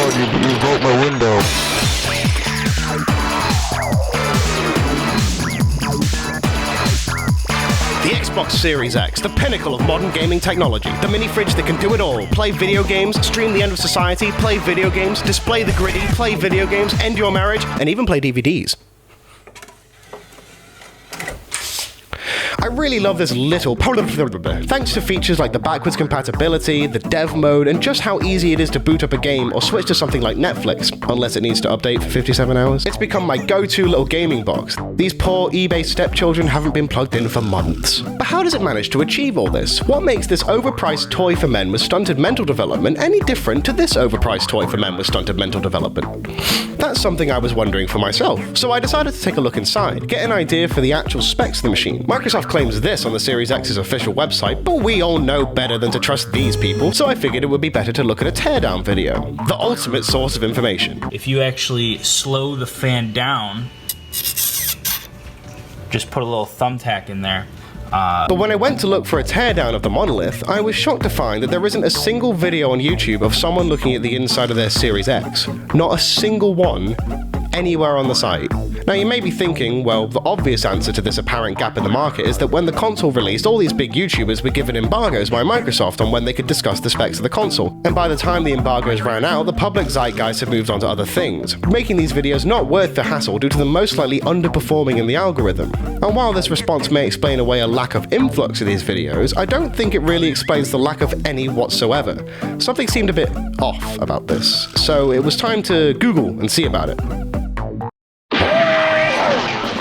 god, you broke my window. The Xbox Series X, the pinnacle of modern gaming technology. The mini fridge that can do it all. Play video games, stream the end of society, play video games, display the gritty, play video games, end your marriage, and even play DVDs. I really love this little thanks to features like the backwards compatibility, the dev mode, and just how easy it is to boot up a game or switch to something like Netflix, unless it needs to update for 57 hours. It's become my go-to little gaming box. These poor eBay stepchildren haven't been plugged in for months. But how does it manage to achieve all this? What makes this overpriced toy for men with stunted mental development any different to this overpriced toy for men with stunted mental development? That's something I was wondering for myself, so I decided to take a look inside, get an idea for the actual specs of the machine. Microsoft claims this on the Series X's official website, but we all know better than to trust these people, so I figured it would be better to look at a teardown video, the ultimate source of information. If you actually slow the fan down, just put a little thumbtack in there. But when I went to look for a teardown of the monolith, I was shocked to find that there isn't a single video on YouTube of someone looking at the inside of their Series X. Not a single one anywhere on the site. Now you may be thinking, well, the obvious answer to this apparent gap in the market is that when the console released, all these big YouTubers were given embargoes by Microsoft on when they could discuss the specs of the console. And by the time the embargoes ran out, the public zeitgeist had moved on to other things, making these videos not worth the hassle due to them most likely underperforming in the algorithm. And while this response may explain away a lack of influx of these videos, I don't think it really explains the lack of any whatsoever. Something seemed a bit off about this, so it was time to Google and see about it.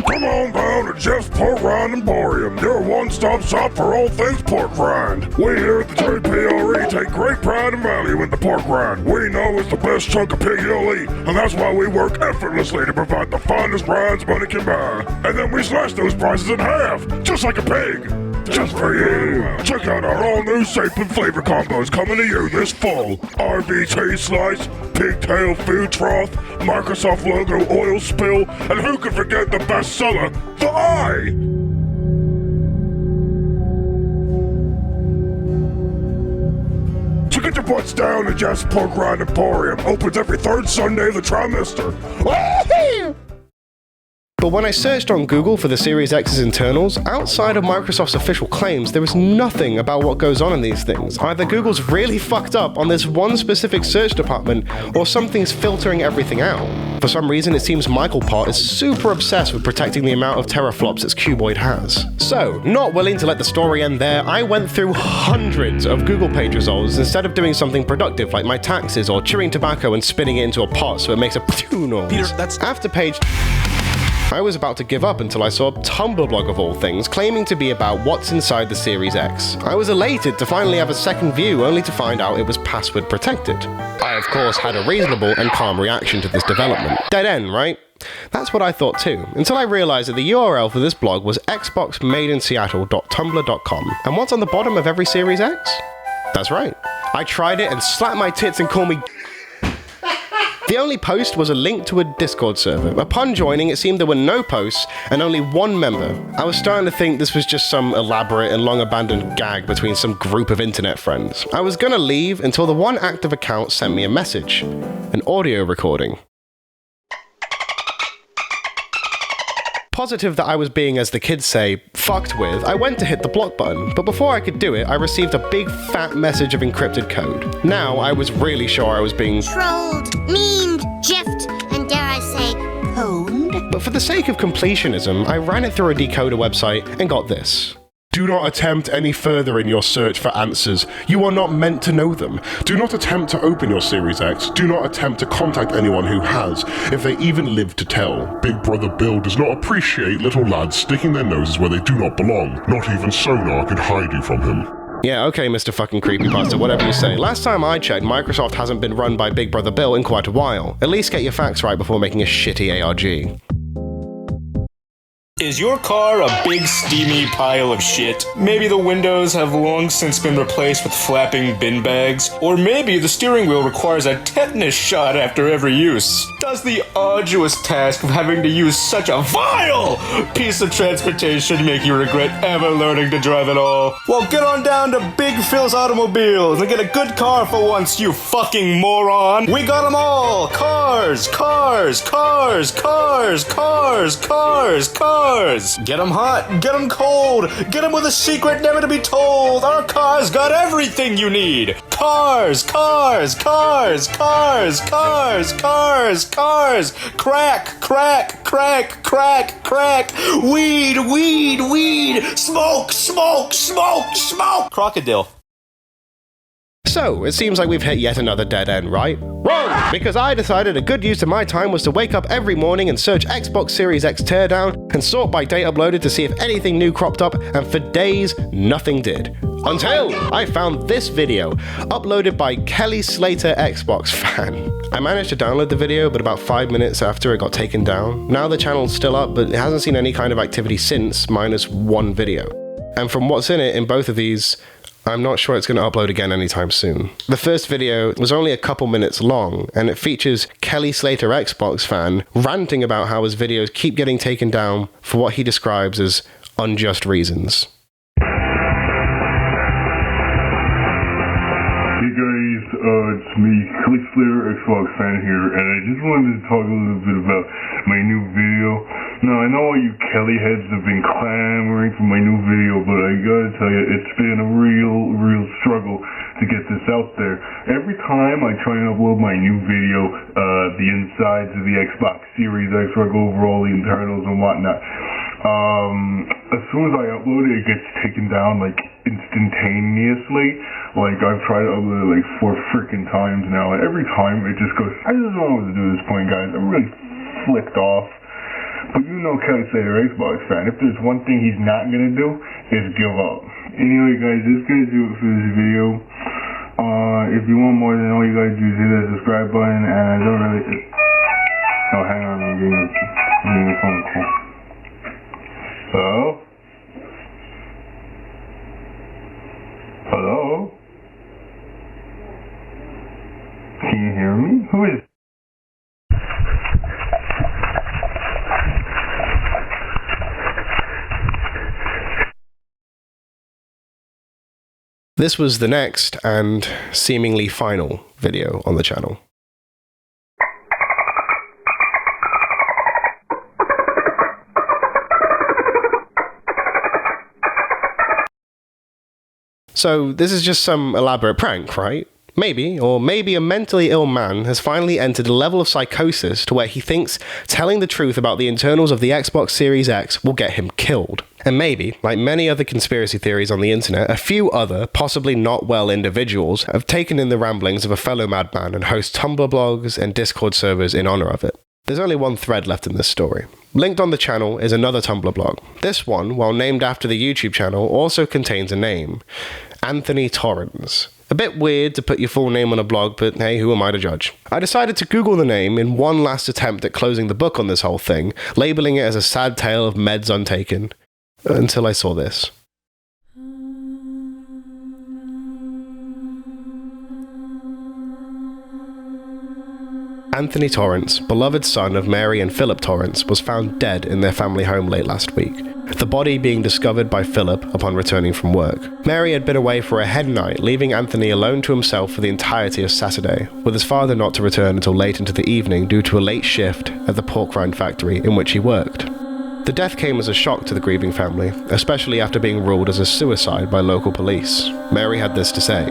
Come on down to Jeff's Pork Rind Emporium, your one-stop shop for all things pork rind. We here at the JPRE take great pride and value in the pork rind. We know it's the best chunk of pig you'll eat, and that's why we work effortlessly to provide the finest rinds money can buy. And then we slash those prices in half, just like a pig. Just for you. Check out our all-new shape and flavor combos coming to you this fall. RV slice, pigtail food trough, Microsoft logo oil spill, and who could forget the bestseller, the eye? So get your butts down to Jeff's Pork Rind Emporium. Opens every third Sunday of the trimester. But when I searched on Google for the Series X's internals, outside of Microsoft's official claims, there was nothing about what goes on in these things. Either Google's really fucked up on this one specific search department, or something's filtering everything out. For some reason, it seems Michael Pott is super obsessed with protecting the amount of teraflops its cuboid has. So, not willing to let the story end there, I went through hundreds of Google page results instead of doing something productive like my taxes or chewing tobacco and spitting it into a pot so it makes a noise. Peter, that's... After page... I was about to give up until I saw a Tumblr blog of all things claiming to be about what's inside the Series X. I was elated to finally have a second view only to find out it was password protected. I of course had a reasonable and calm reaction to this development. Dead end, right? That's what I thought too, until I realized that the URL for this blog was xboxmadeinseattle.tumblr.com. And what's on the bottom of every Series X? That's right. I tried it and slapped my tits and called me. The only post was a link to a Discord server. Upon joining, it seemed there were no posts and only one member. I was starting to think this was just some elaborate and long-abandoned gag between some group of internet friends. I was gonna leave until the one active account sent me a message. An audio recording. Positive that I was being, as the kids say, fucked with, I went to hit the block button, but before I could do it, I received a big fat message of encrypted code. Now, I was really sure I was being trolled, memed, jiffed, and dare I say, pwned. But for the sake of completionism, I ran it through a decoder website and got this. Do not attempt any further in your search for answers. You are not meant to know them. Do not attempt to open your Series X. Do not attempt to contact anyone who has, if they even live to tell. Big Brother Bill does not appreciate little lads sticking their noses where they do not belong. Not even sonar can hide you from him. Yeah, okay, Mr. fucking Creepypasta, whatever you say. Last time I checked, Microsoft hasn't been run by Big Brother Bill in quite a while. At least get your facts right before making a shitty ARG. Is your car a big steamy pile of shit? Maybe the windows have long since been replaced with flapping bin bags? Or maybe the steering wheel requires a tetanus shot after every use? Does the arduous task of having to use such a vile piece of transportation make you regret ever learning to drive at all? Well, get on down to Big Phil's Automobiles and get a good car for once, you fucking moron! We got them all! Cars! Cars! Cars! Cars! Cars! Cars! Cars! Get them hot, get them cold, get them with a secret never to be told. Our car's got everything you need. Cars, cars, cars, cars, cars, cars, cars. Crack, crack, crack, crack, crack. Weed, weed, weed. Smoke, smoke, smoke, smoke. Crocodile. So, it seems like we've hit yet another dead end, right? Wrong! Because I decided a good use of my time was to wake up every morning and search Xbox Series X teardown and sort by date uploaded to see if anything new cropped up, and for days, nothing did. Until I found this video, uploaded by Kelly Slater, Xbox fan. I managed to download the video, but about 5 minutes after it got taken down. Now the channel's still up, but it hasn't seen any kind of activity since, minus one video. And from what's in it in both of these, I'm not sure it's going to upload again anytime soon. The first video was only a couple minutes long, and it features Kelly Slater, Xbox fan, ranting about how his videos keep getting taken down for what he describes as unjust reasons. Hey guys, it's me, Kelly Slater, Xbox fan here, and I just wanted to talk a little bit about my new video. Now, I know all you Kelly heads have been clamoring for my new video, but I gotta tell you, it's been a real struggle to get this out there. Every time I try and upload my new video, the insides of the Xbox Series X, where I go over all the internals and whatnot, as soon as I upload it, it gets taken down, like, instantaneously. Like, I've tried to upload it, like, 4 freaking times now, and every time it just goes, I just don't know what to do at this point, guys. I'm really flicked off. But you know Kelly Slater, Xbox fan, if there's one thing he's not gonna do, is give up. Anyway, guys, that's gonna do it for this video. If you want more, then all you gotta do is hit that subscribe button, and I don't really... Oh, hang on, I'm getting a phone call. Hello? Hello? Can you hear me? Who is... This was the next and seemingly final video on the channel. So this is just some elaborate prank, right? Maybe, or maybe a mentally ill man has finally entered a level of psychosis to where he thinks telling the truth about the internals of the Xbox Series X will get him killed. And maybe, like many other conspiracy theories on the internet, a few other, possibly not well individuals have taken in the ramblings of a fellow madman and host Tumblr blogs and Discord servers in honor of it. There's only one thread left in this story. Linked on the channel is another Tumblr blog. This one, while named after the YouTube channel, also contains a name. Anthony Torrens. A bit weird to put your full name on a blog, but hey, who am I to judge? I decided to Google the name in one last attempt at closing the book on this whole thing, labeling it as a sad tale of meds untaken. Until I saw this. Anthony Torrens, beloved son of Mary and Philip Torrens, was found dead in their family home late last week, the body being discovered by Philip upon returning from work. Mary had been away for a head night, leaving Anthony alone to himself for the entirety of Saturday, with his father not to return until late into the evening due to a late shift at the pork rind factory in which he worked. The death came as a shock to the grieving family, especially after being ruled as a suicide by local police. Mary had this to say: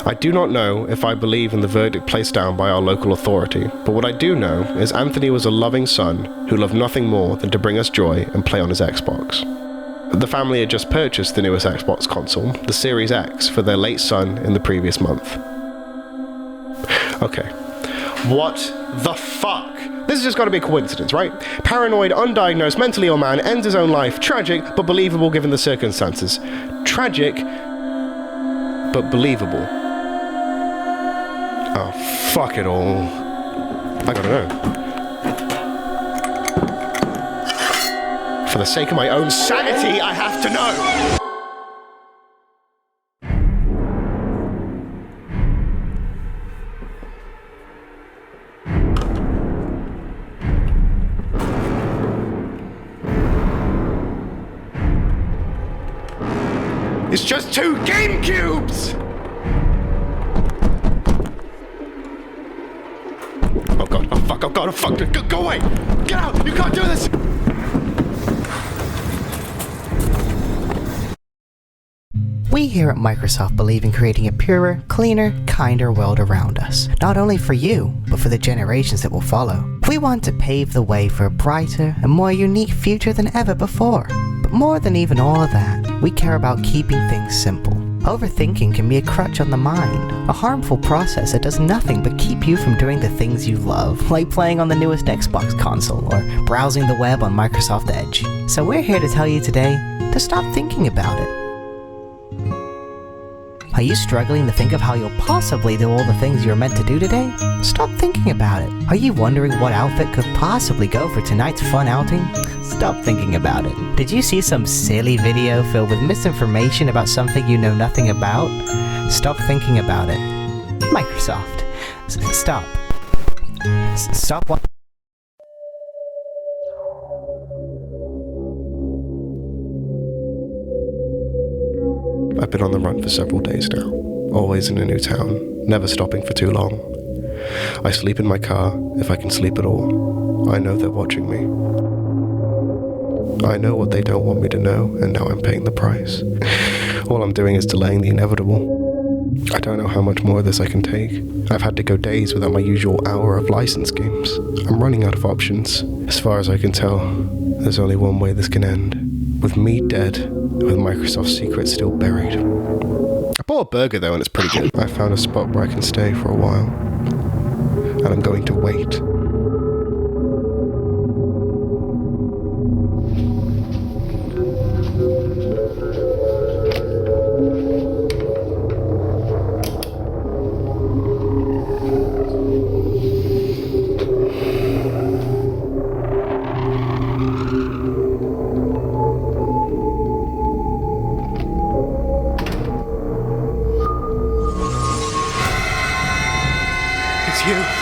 "I do not know if I believe in the verdict placed down by our local authority, but what I do know is Anthony was a loving son who loved nothing more than to bring us joy and play on his Xbox." The family had just purchased the newest Xbox console, the Series X, for their late son in the previous month. Okay. What the fuck? This has just got to be a coincidence, right? Paranoid, undiagnosed, mentally ill man ends his own life. Tragic, but believable given the circumstances. Tragic, but believable. Oh, fuck it all. I gotta know. For the sake of my own sanity, I have to know! It's just 2 Game Cubes! Oh god, oh fuck, oh god, oh fuck, go away! Get out! You can't do this! We here at Microsoft believe in creating a purer, cleaner, kinder world around us. Not only for you, but for the generations that will follow. We want to pave the way for a brighter and more unique future than ever before. But more than even all of that, we care about keeping things simple. Overthinking can be a crutch on the mind, a harmful process that does nothing but keep you from doing the things you love, like playing on the newest Xbox console or browsing the web on Microsoft Edge. So we're here to tell you today to stop thinking about it. Are you struggling to think of how you'll possibly do all the things you're meant to do today? Stop thinking about it. Are you wondering what outfit could possibly go for tonight's fun outing? Stop thinking about it. Did you see some silly video filled with misinformation about something you know nothing about? Stop thinking about it. Microsoft. Stop. Stop what? I've been on the run for several days now, always in a new town, never stopping for too long. I sleep in my car, if I can sleep at all. I know they're watching me. I know what they don't want me to know, and now I'm paying the price. All I'm doing is delaying the inevitable. I don't know how much more of this I can take. I've had to go days without my usual hour of license games. I'm running out of options. As far as I can tell, there's only one way this can end. With me dead, with Microsoft's secrets still buried. I bought a burger though, and it's pretty good. I found a spot where I can stay for a while. And I'm going to wait. It's you.